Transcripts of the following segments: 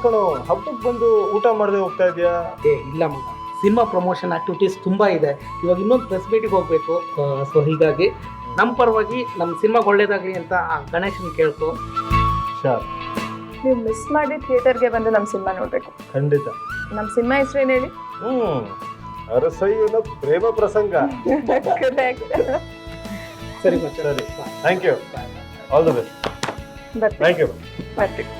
ಕಣೋ, ಹಬ್ಬಕ್ಕೆ ಬಂದು ಊಟ ಮಾಡದೆ ಹೋಗ್ತಾ ಇದೆಯಾ? ಇಲ್ಲ ಮಗ, ಸಿನಿಮಾ ಪ್ರಮೋಷನ್ ಆಕ್ಟಿವಿಟೀಸ್ ತುಂಬ ಇದೆ. ಇವಾಗ ಇನ್ನೊಂದು ಪ್ರೆಸ್ ಮೀಟಿಗೆ ಹೋಗಬೇಕು. ಸೊ ಹೀಗಾಗಿ ನಮ್ಮ ಪರವಾಗಿ ನಮ್ಮ ಸಿನಿಮಾಗೆ ಒಳ್ಳೇದಾಗಲಿ ಅಂತ ಗಣೇಶನ್ ಕೇಳ್ಕೊ. ಶಾರ್, ನೀವು ಮಿಸ್ ಮಾಡಿ ಥಿಯೇಟರ್ಗೆ ಬಂದು ನಮ್ಮ ಸಿನಿಮಾ ನೋಡಬೇಕು. ಖಂಡಿತ. ನಮ್ಮ ಸಿನಿಮಾ ಹೆಸರೇನು ಹೇಳಿ? ಅರಸಯ್ಯನ ಪ್ರೇಮ ಪ್ರಸಂಗ. ಸರಿ ಸರಿ, thank you, all the best. Thank you. ಬರ್ತೀವಿ.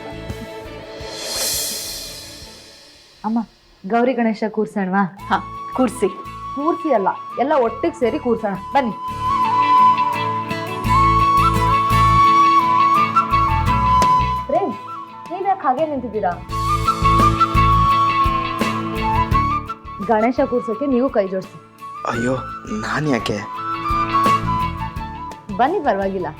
ಅಮ್ಮ, ಗೌರಿ ಗಣೇಶ ಕೂರ್ಸೋಣವಾ? ಹಾ, ಕೂರ್ಸಿ. ಕೂರ್ಸಿ ಅಲ್ಲ, ಎಲ್ಲ ಒಟ್ಟಿಗೆ ಸೇರಿ ಕೂರ್ಸೋಣ ಬನ್ನಿ. ಪ್ರೇಮ್, ನೀವ್ಯಾಕೆ ಹಾಗೆ ನಿಂತಿದ್ದೀರಾ? ಗಣೇಶ ಕೂರ್ಸೋಕೆ ನೀವು ಕೈ ಜೋಡಿಸಿ. ಅಯ್ಯೋ, ನಾನು ಯಾಕೆ? ಬನ್ನಿ, ಪರವಾಗಿಲ್ಲ.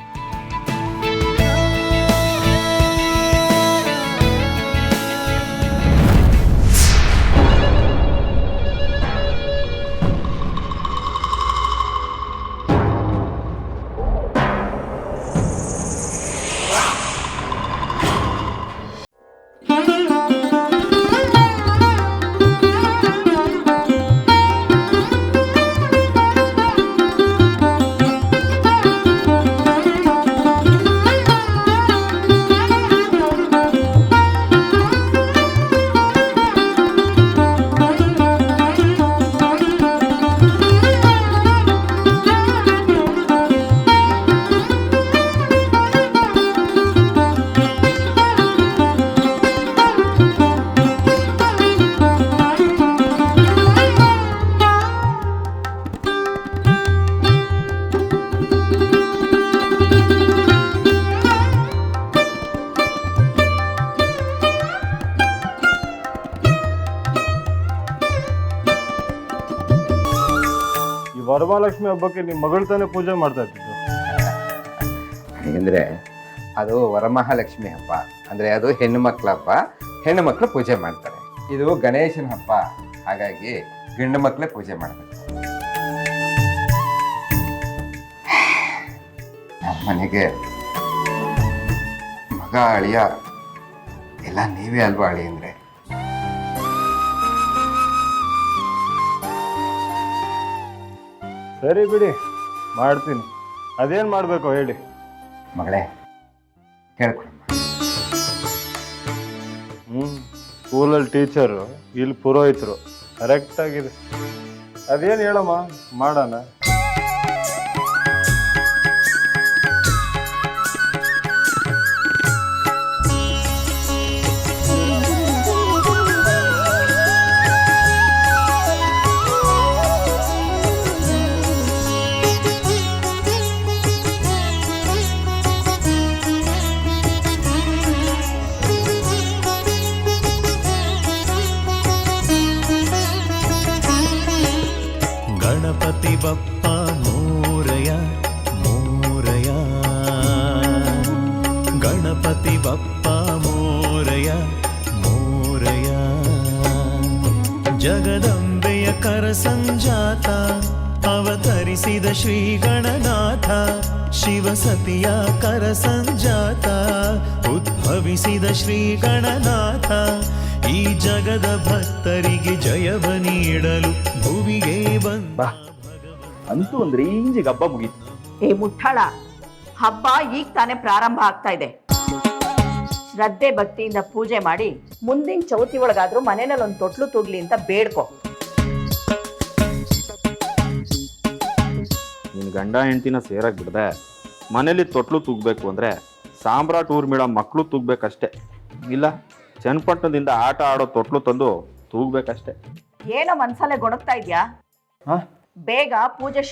ವರಮಹಾಲಕ್ಷ್ಮಿ ಹಬ್ಬಕ್ಕೆ ನಿಮ್ಮ ಮಗಳು ತಾನೇ ಪೂಜೆ ಮಾಡ್ತಾ ಇದ್ದಿದ್ದು? ಅಂದರೆ ಅದು ವರಮಹಾಲಕ್ಷ್ಮಿ ಹಬ್ಬ, ಅಂದರೆ ಅದು ಹೆಣ್ಣು ಮಕ್ಕಳ ಹಬ್ಬ, ಹೆಣ್ಣು ಮಕ್ಕಳು ಪೂಜೆ ಮಾಡ್ತಾರೆ. ಇದು ಗಣೇಶನ ಹಬ್ಬ, ಹಾಗಾಗಿ ಗಂಡು ಮಕ್ಕಳೇ ಪೂಜೆ ಮಾಡಬೇಕು. ನಮ್ಮ ಮನೆಗೆ ಮಗ ಅಳಿಯ ಎಲ್ಲ ನೀವೇ ಅಲ್ವಾ ಅಳಿ ಅಂದರೆ? ಸರಿ ಬಿಡಿ, ಮಾಡ್ತೀನಿ. ಅದೇನು ಮಾಡಬೇಕು ಹೇಳಿ. ಮಗಳೇ, ಹೇಳ್ಕೊಡಮ್ಮ. ಸ್ಕೂಲಲ್ಲಿ ಟೀಚರು, ಇಲ್ಲಿ ಪುರೋಹಿತರು, ಕರೆಕ್ಟಾಗಿದೆ. ಅದೇನು ಹೇಳಮ್ಮ, ಮಾಡೋಣ. ಗಣಪತಿ ಬಪ್ಪ ಮೋರಯ ಮೋರಯ, ಗಣಪತಿ ಬಪ್ಪ ಮೋರಯ ಮೋರಯ. ಜಗದಂಬೆಯ ಕರ ಸಂಜಾತ ಅವತರಿಸಿದ ಶ್ರೀ ಗಣನಾಥ, ಶಿವಸತಿಯ ಕರ ಸಂಜಾತ ಉದ್ಭವಿಸಿದ ಶ್ರೀ ಗಣನಾಥ. ಈ ಜಗದ ಭಕ್ತರಿಗೆ ಜಯವ ನೀಡಲು ಭೂಮಿಗೆ ಬಂದ. ಅಂತೂ ಒಂದು ರೇಂಜಿಗೆ ಹಬ್ಬ ಮುಗೀತು. ಏ ಮುಠಾಳ, ಹಬ್ಬ ಈಗ ತಾನೇ ಪ್ರಾರಂಭ ಆಗ್ತಾ ಇದೆ. ಶ್ರದ್ಧೆ ಭಕ್ತಿಯಿಂದ ಪೂಜೆ ಮಾಡಿ ಮುಂದಿನ ಚೌತಿ ಒಳಗಾದ್ರೂ ಮನೆಯಲ್ಲಿ ಒಂದು ತೊಟ್ಲು ತೂಗ್ಲಿ ಅಂತ ಬೇಡ್ಕೊ. ನಿನ್ ಗಂಡ ಹೆಂಡತಿನ ಸೇರಕ್ ಬಿಡದೆ ಮನೇಲಿ ತೊಟ್ಲು ತೂಗ್ಬೇಕು ಅಂದ್ರೆ ಸಾಮ್ರಾಟ್ ಊರ್ಮಿಳ ಮಕ್ಕಳು ತೂಗ್ಬೇಕಷ್ಟೆ, ಇಲ್ಲ ಚನ್ನಪಟ್ಟಣದಿಂದ ಆಟ ಆಡೋ ತೊಟ್ಲು ತಂದು ತೂಗ್ಬೇಕಷ್ಟೆ. ಏನೋ ಮನ್ಸಲ್ಲೇ ಗೊಣಗ್ತಾ ಇದ್ಯಾ? ಬೇಗ ಪೂಜೆ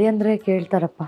ಕೇಳಿ ಅಂದ್ರೆ ಕೇಳ್ತಾರಪ್ಪ.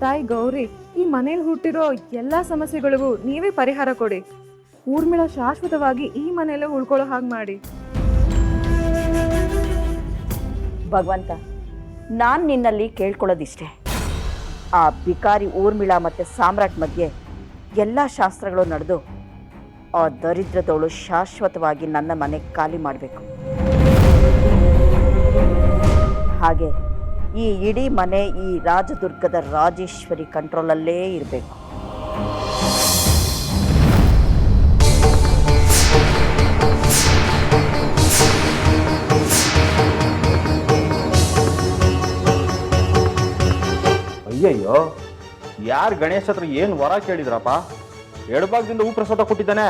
ತಾಯಿ ಗೌರಿ, ಈ ಮನೇಲಿ ಹುಟ್ಟಿರೋ ಎಲ್ಲಾ ಸಮಸ್ಯೆಗಳಿಗೂ ನೀವೇ ಪರಿಹಾರ ಕೊಡಿ. ಊರ್ಮಿಳಾ ಶಾಶ್ವತವಾಗಿ ಈ ಮನೆಯಲ್ಲೇ ಉಳ್ಕೊಳ್ಳೋ ಹಾಗೆ ಮಾಡಿ. ಭಗವಂತ, ನಾನು ನಿನ್ನಲ್ಲಿ ಕೇಳ್ಕೊಳ್ಳೋದಿಷ್ಟೇ, ಆ ಬಿಕಾರಿ ಊರ್ಮಿಳಾ ಮತ್ತು ಸಾಮ್ರಾಟ್ ಮಧ್ಯೆ ಎಲ್ಲ ಶಾಸ್ತ್ರಗಳು ನಡೆದು ಆ ದರಿದ್ರದವಳು ಶಾಶ್ವತವಾಗಿ ನನ್ನ ಮನೆ ಖಾಲಿ ಮಾಡಬೇಕು. ಹಾಗೆ ಈ ಇಡೀ ಮನೆ ಈ ರಾಜದುರ್ಗದ ರಾಜೇಶ್ವರಿ ಕಂಟ್ರೋಲಲ್ಲೇ ಇರಬೇಕು. ಅಯ್ಯಯ್ಯೋ, ಯಾರು ಗಣೇಶ್ ಹತ್ರ ಏನು ವರ ಕೇಳಿದ್ರಪ್ಪ? ಎಡಭಾಗದಿಂದ ಹೂ ಪ್ರಸಾದ ಕೊಟ್ಟಿದ್ದಾನೆ.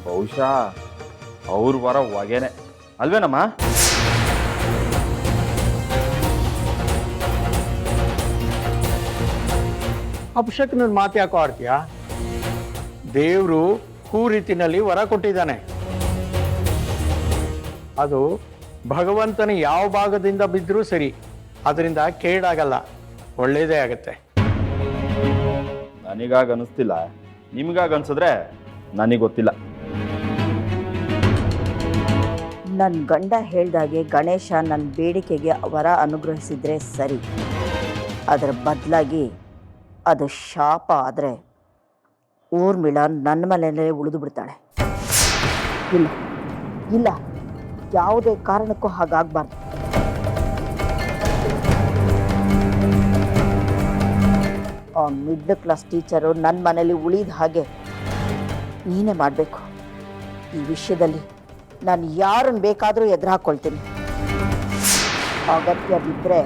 ಬಹುಶಃ ಅವ್ರ ವರ ಹೊಗೆನೆ ಅಲ್ವೇನಮ್ಮ? ಅಪಶಕನ ಮಾತು ಯಾಕೋ ಆಡ್ತೀಯ? ದೇವರು ಹೂ ರೀತಿನಲ್ಲಿ ವರ ಕೊಟ್ಟಿದ್ದಾನೆ. ಅದು ಭಗವಂತನ ಯಾವ ಭಾಗದಿಂದ ಬಿದ್ದರೂ ಸರಿ, ಅದರಿಂದ ಕೇಡಾಗಲ್ಲ, ಒಳ್ಳೇದೇ ಆಗತ್ತೆ. ನನಗಾಗ ಅನಿಸ್ತಿಲ್ಲ, ನಿಮ್ಗಾಗ ಅನ್ಸಿದ್ರೆ ನನಗೆ ಗೊತ್ತಿಲ್ಲ. ನನ್ನ ಗಂಡ ಹೇಳ್ದಾಗೆ ಗಣೇಶ ನನ್ನ ಬೇಡಿಕೆಗೆ ವರ ಅನುಗ್ರಹಿಸಿದ್ರೆ ಸರಿ. ಅದರ ಬದಲಾಗಿ ಅದು ಶಾಪ ಆದರೆ ಊರ್ಮಿಳಾ ನನ್ನ ಮನೆಯಲ್ಲೇ ಉಳಿದು ಬಿಡ್ತಾಳೆ. ಇಲ್ಲ ಇಲ್ಲ, ಯಾವುದೇ ಕಾರಣಕ್ಕೂ ಹಾಗಾಗಬಾರ್ದು. ಆ ಮಿಡ್ಲ್ ಕ್ಲಾಸ್ ಟೀಚರು ನನ್ನ ಮನೇಲಿ ಉಳಿದ ಹಾಗೆ ನೀನೇ ಮಾಡಬೇಕು. ಈ ವಿಷಯದಲ್ಲಿ ನಾನು ಯಾರನ್ನು ಬೇಕಾದರೂ ಎದುರು ಹಾಕ್ಕೊಳ್ತೀನಿ. ಅಗತ್ಯ ಬಿದ್ದರೆ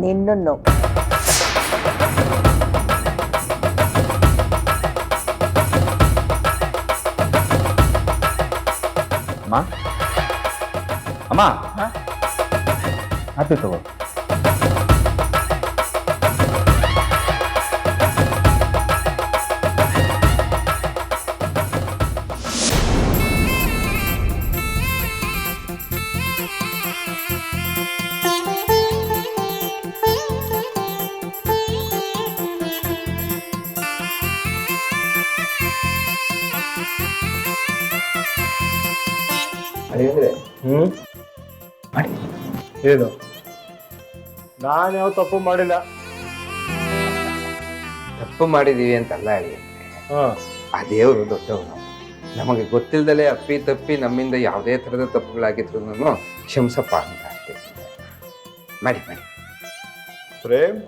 ನಿನ್ನನ್ನು ಅಮ್ಮ ಅಮ್ಮ ಹ್ಯಾಪಿ ತಗೋ. ಏನು, ನಾನು ಯಾವ ತಪ್ಪು ಮಾಡಿಲ್ಲ. ತಪ್ಪು ಮಾಡಿದೀವಿ ಅಂತಲ್ಲ ಹೇಳಿ, ಆ ದೇವರು ದೊಡ್ಡವನು. ನಮಗೆ ಗೊತ್ತಿಲ್ಲದಲೇ ಅಪ್ಪಿ ತಪ್ಪಿ ನಮ್ಮಿಂದ ಯಾವುದೇ ಥರದ ತಪ್ಪುಗಳಾಗಿದ್ರು ಕ್ಷಮಿಸಪ್ಪ ಅಂತ ಅಷ್ಟೇ. ಮಾಡಿ ಮಾಡಿ ಪ್ರೇಮ್,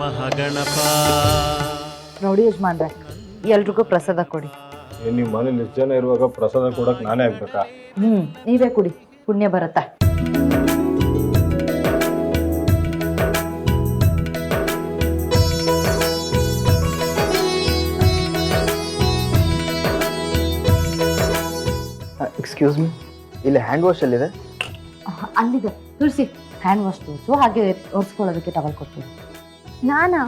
ಮಹಾಗಣಪ. ನೋಡಿ ಯಜಮಾನ್ರೆ, ಎಲ್ರಿಗೂ ಪ್ರಸಾದ ಕೊಡಿ. ನಿಮ್ಮ ಮನೇಲಿ ಎಷ್ಟು ಜನ ಇರುವಾಗ ಪ್ರಸಾದ ಕೊಡಕ್ಕೆ ನಾನೇ ಆಗ್ಬೇಕಾ? ನೀವೇ ಕುಡಿ, ಪುಣ್ಯ ಬರತ್ತಾ. ಎಕ್ಸ್ಕ್ಯೂಸ್ ಮೀ, ಇಲ್ಲಿ ಹ್ಯಾಂಡ್ ವಾಶ್ ಎಲ್ಲಿದೆ? ಅಲ್ಲಿದೆ, ತುಳಸಿ ಹ್ಯಾಂಡ್ ವಾಶ್ ತೋರಿಸು, ಹಾಗೆ ಒರೆಸ್ಕೊಳ್ಳೋದಕ್ಕೆ ಟವಲ್ ಕೊಡ್ತೀನಿ. ನಾನಾ?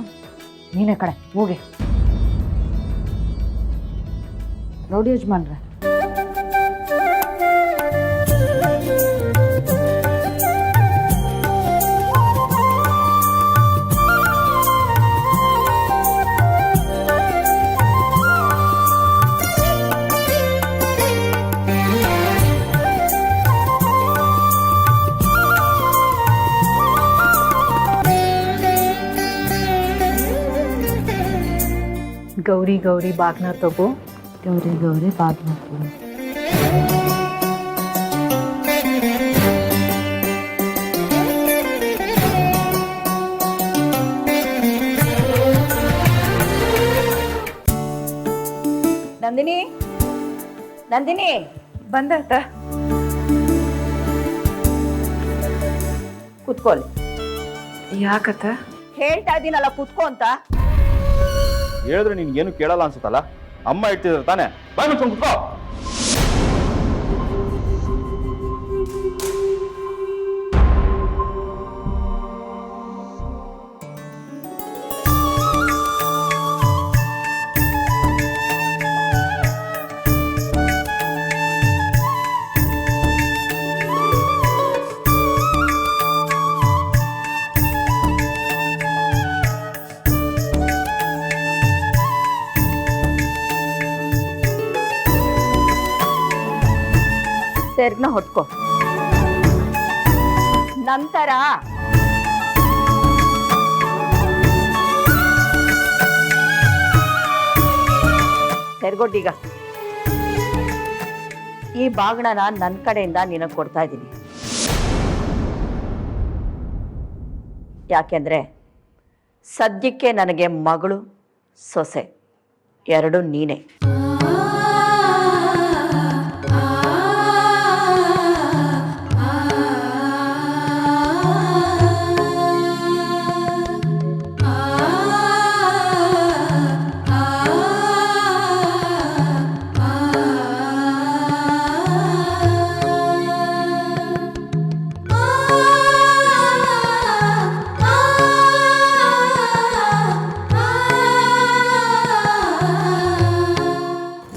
ನೀನೇ ಕಡೆ ಹೋಗಿ. ನೋಡಿ ಯಜಮಾನ್ರೆ, ಗೌರಿ ಗೌರಿ ಬಾಗ್ನ ತಗೋ. ಗೌರಿ ಗೌರಿ ಬಾಗ್ನ ತಗೋ. ನಂದಿನಿ, ನಂದಿನಿ, ಬಂದಾತ? ಕುತ್ಕೊಳ್ಳಿ. ಯಾಕತ್ತ? ಹೇಳ್ತಾ ಇದ್ದೀನಲ್ಲ ಕುತ್ಕೋ ಅಂತ. ಹೇಳಿದ್ರೆ ನೀನ್ ಏನು ಕೇಳಲ್ಲ ಅನ್ಸುತ್ತಲ್ಲ? ಅಮ್ಮ ಇಟ್ಟಿದ್ರೆ ತಾನೆ, ಬಾಯ್ ಮುಚ್ಕೊಂಡು ಕುತ್ಕೋ. ಸೆರ್ಗ್ನ ಹೊತ್ಕೋ. ನಂತರ ಸೆರ್ಗೊಡ್ಡೀಗ ಈ ಬಾಗ್ಣನ ನನ್ನ ಕಡೆಯಿಂದ ನಿನಗೆ ಕೊಡ್ತಾ ಇದ್ದೀನಿ. ಯಾಕೆಂದ್ರೆ ಸದ್ಯಕ್ಕೆ ನನಗೆ ಮಗಳು ಸೊಸೆ ಎರಡು ನೀನೇ.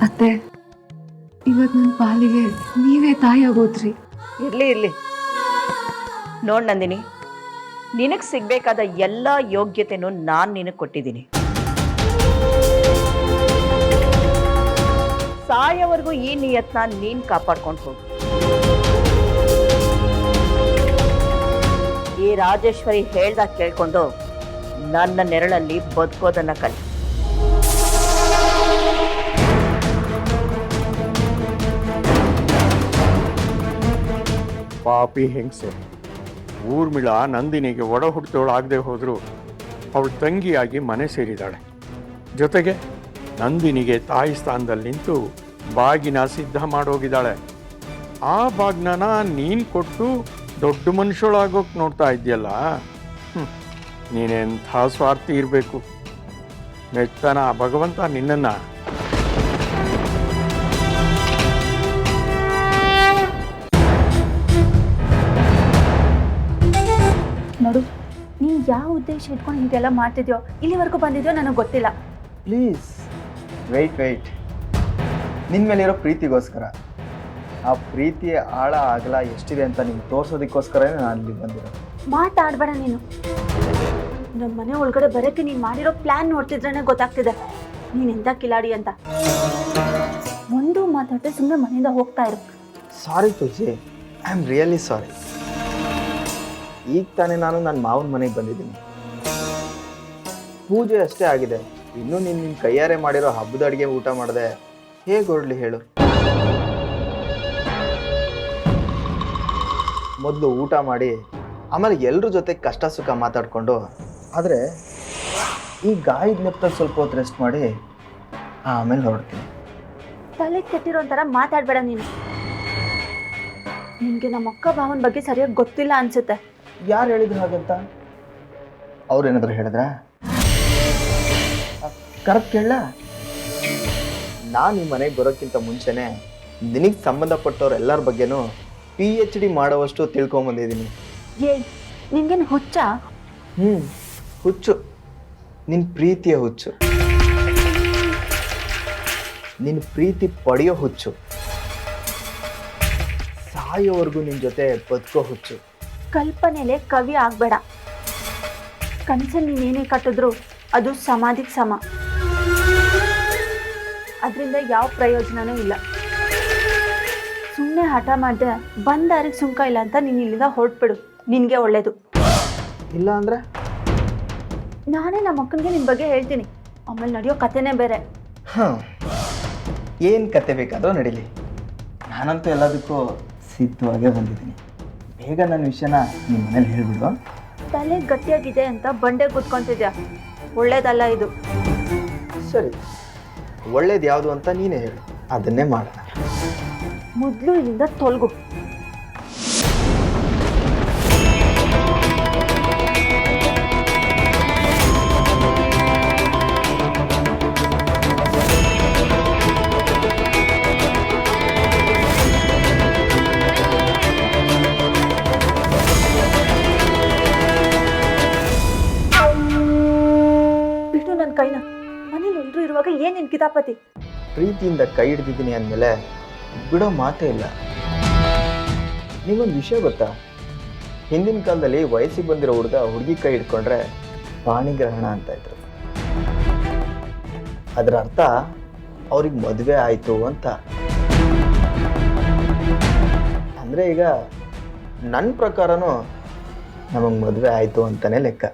ಅತ್ತೆ, ಇವತ್ತು ನನ್ನ ಪಾಲಿಗೆ ನೀವೇ ತಾಯಿ ಆಗೋದ್ರಿ. ಇರ್ಲಿ ಇರ್ಲಿ. ನೋಡ್ ನಂದಿನಿ, ನಿನಗೆ ಸಿಗ್ಬೇಕಾದ ಎಲ್ಲ ಯೋಗ್ಯತೆನೂ ನಾನು ನಿನಗೆ ಕೊಟ್ಟಿದ್ದೀನಿ. ಸಾಯೋವರೆಗೂ ಈ ನಿಯತ್ನ ನೀನ್ ಕಾಪಾಡ್ಕೊಂಡು ಹೋಗು. ಈ ರಾಜೇಶ್ವರಿ ಹೇಳ್ದಾಗ ಕೇಳ್ಕೊಂಡು ನನ್ನ ನೆರಳಲ್ಲಿ ಬದುಕೋದನ್ನ ಕಲಿ. ಪಾಪಿ ಹೆಂಗಸೆ, ಊರ್ಮಿಳ ನಂದಿನಿಗೆ ಒಡ ಹುಟ್ಟಿದವಳಾಗದೆ ಹೋದರೂ ಅವಳು ತಂಗಿಯಾಗಿ ಮನೆ ಸೇರಿದಾಳೆ. ಜೊತೆಗೆ ನಂದಿನಿಗೆ ತಾಯಿ ಸ್ಥಾನದಲ್ಲಿ ನಿಂತು ಬಾಗಿನ ಸಿದ್ಧ ಮಾಡೋಗಿದ್ದಾಳೆ. ಆ ಬಾಗ್ನನ ನೀನು ಕೊಟ್ಟು ದೊಡ್ಡ ಮನುಷ್ಯಳಾಗೋಕೆ ನೋಡ್ತಾ ಇದೆಯಲ್ಲ, ನೀನೆಂಥ ಸ್ವಾರ್ಥಿ ಇರಬೇಕು. ಮೆಚ್ಚನ ಭಗವಂತ ನಿನ್ನನ್ನು ನೋಡು, ನೀನು ಯಾವ ಉದ್ದೇಶ ಇಟ್ಕೊಂಡು ಹೀಗೆಲ್ಲ ಮಾಡ್ತಿದ್ಯೋ, ಇಲ್ಲಿವರೆಗೂ ಬಂದಿದ್ಯೋ ನನಗೆ ಗೊತ್ತಿಲ್ಲ. Please weight. ನಿನ್ನ ಮೇಲಿರೋ ಪ್ರೀತಿಗೋಸ್ಕರ, ಆ ಪ್ರೀತಿಯ ಆಳ ಆಗಲ ಎಷ್ಟಿದೆ ಅಂತ ನಿಮ್ಗೆ ತೋರಿಸೋದಕ್ಕೋಸ್ಕರನೇ ನಾನು ಇಲ್ಲಿ ಬಂದಿರೋದು. ಮಾತಾಡಬೇಡ ನೀನು. ನಮ್ಮ ಮನೆ ಒಳಗಡೆ ಬರೋಕ್ಕೆ ನೀನು ಮಾಡಿರೋ ಪ್ಲ್ಯಾನ್ ನೋಡ್ತಿದ್ರೇ ಗೊತ್ತಾಗ್ತಿದೆ ನೀನು ಎಂಥ ಕಿಲಾಡಿ ಅಂತ. ಒಂದು ಮಾತಾಡಿದ್ರೆ ಸುಮ್ಮನೆ ಮನೆಯಿಂದ ಹೋಗ್ತಾ ಇರು. ಸಾರಿ ತುಳಸಿ, ಐ ಆಮ್ ರಿಯಲಿ ಸಾರಿ. ಈಗ ತಾನೇ ನಾನು ನನ್ನ ಮಾವನ ಮನೆಗೆ ಬಂದಿದ್ದೀನಿ. ಪೂಜೆ ಅಷ್ಟೇ ಆಗಿದೆ, ಇನ್ನೂ ನಿನ್ನ ಕೈಯಾರೆ ಮಾಡಿರೋ ಹಬ್ಬದ ಅಡುಗೆ ಊಟ ಮಾಡಿದೆ ಹೇಗೆ ಹೊರಡ್ಲಿ ಹೇಳು? ಮೊದಲು ಊಟ ಮಾಡಿ ಆಮೇಲೆ ಎಲ್ಲರ ಜೊತೆ ಕಷ್ಟ ಸುಖ ಮಾತಾಡಿಕೊಂಡು, ಆದರೆ ಈ ಗಾಯದ ನೆಪದಲ್ಲಿ ಸ್ವಲ್ಪ ಹೊತ್ತು ರೆಸ್ಟ್ ಮಾಡಿ ಆಮೇಲೆ ಹೊರಡ್ತೀನಿ. ತಲೆ ಕೆಟ್ಟಿರೋ ಥರ ಮಾತಾಡಬೇಡ ನೀನು. ನಿನಗೆ ನಮ್ಮ ಅಕ್ಕ ಭಾವನ ಬಗ್ಗೆ ಸರಿಯಾಗಿ ಗೊತ್ತಿಲ್ಲ ಅನ್ಸುತ್ತೆ. ಯಾರು ಹೇಳಿದ್ರು ಹಾಗಂತ? ಅವ್ರೇನಾದ್ರು ಹೇಳಿದ್ರಾ? ಕರೆಕ್ಟ್ ಕೇಳ. ನಾನು ಈ ಮನೆಗೆ ಬರೋಕ್ಕಿಂತ ಮುಂಚೆನೆ ನಿನಗೆ ಸಂಬಂಧಪಟ್ಟವ್ರು ಎಲ್ಲರ ಬಗ್ಗೆನೂ PhD ಮಾಡೋವಷ್ಟು ತಿಳ್ಕೊಂಬಂದಿದ್ದೀನಿ. ನಿನ್ಗೇನು ಹುಚ್ಚ? ಹುಚ್ಚು. ನಿನ್ನ ಪ್ರೀತಿಯ ಹುಚ್ಚು, ನಿನ್ನ ಪ್ರೀತಿ ಪಡೆಯೋ ಹುಚ್ಚು, ಸಾಯೋವರೆಗೂ ನಿನ್ನ ಜೊತೆ ಬದುಕೋ ಹುಚ್ಚು. ಕಲ್ಪನೆಲೆ ಕವಿ ಆಗಬೇಡ. ಕನಸಲ್ಲಿ ನೀನೇನೇ ಕಟ್ಟಿದ್ರು ಅದು ಸಮಾಧಿಗೆ ಸಮ. ಅದರಿಂದ ಯಾವ ಪ್ರಯೋಜನನೂ ಇಲ್ಲ. ಸುಮ್ಮನೆ ಹಠ ಮಾಡಿದೆ ಬಂದಾರಿಗೆ ಸುಂಕ ಇಲ್ಲ ಅಂತ ನೀನು ಇಲ್ಲಿಂದ ಹೊರಟ್ಬಿಡು. ನಿನಗೆ ಒಳ್ಳೇದು. ಇಲ್ಲ ಅಂದರೆ ನಾನೇ ನಮ್ಮ ಅಕ್ಕನಿಗೆ ನಿನ್ನ ಬಗ್ಗೆ ಹೇಳ್ತೀನಿ. ಆಮೇಲೆ ನಡೆಯೋ ಕಥೆನೇ ಬೇರೆ. ಹಾಂ, ಏನು ಕತೆ ಬೇಕಾದರೂ ನಡೀಲಿ. ನಾನಂತೂ ಎಲ್ಲದಕ್ಕೂ ಸಿದ್ಧವಾಗೇ ಬಂದಿದ್ದೀನಿ. ಬೇಗ ನನ್ನ ವಿಷಯನ ನಿಮ್ಮ ಮನೇಲಿ ಹೇಳಿಬಿಡು. ತಲೆ ಗಟ್ಟಿಯಾಗಿದೆ ಅಂತ ಬಂಡೆ ಕೂತ್ಕೊಂತಿದ್ಯಾ. ಒಳ್ಳೇದಲ್ಲ ಇದು. ಸರಿ, ಒಳ್ಳೇದು ಯಾವುದು ಅಂತ ನೀನೇ ಹೇಳು, ಅದನ್ನೇ ಮಾಡೋಣ. ಮೊದಲು ಇಲ್ಲಿಂದ ತೊಲಗು. ಬಿಟ್ಟು ನನ್ನ ಕೈನ. ಮನೇಲಿ ಎಲ್ರೂ ಇರುವಾಗ ಏನ್ ನಿನ್ ಕಿತಾಪತಿ? ಪ್ರೀತಿಯಿಂದ ಕೈ ಹಿಡ್ದಿದ್ದೀನಿ ಅಂದಮೇಲೆ ಬಿಡೋ ಮಾತೇ ಇಲ್ಲ. ನಿಮಗೊಂದು ವಿಷಯ ಗೊತ್ತಾ? ಹಿಂದಿನ ಕಾಲದಲ್ಲಿ ವಯಸ್ಸಿಗೆ ಬಂದಿರೋ ಹುಡುಗಿ ಕೈ ಹಿಡ್ಕೊಂಡ್ರೆ ಪಾಣಿಗ್ರಹಣ ಅಂತ ಇದ್ರು. ಅದರ ಅರ್ಥ ಅವ್ರಿಗೆ ಮದುವೆ ಆಯಿತು ಅಂತ. ಅಂದರೆ ಈಗ ನನ್ನ ಪ್ರಕಾರನೂ ನಮಗೆ ಮದುವೆ ಆಯಿತು ಅಂತಲೇ ಲೆಕ್ಕ.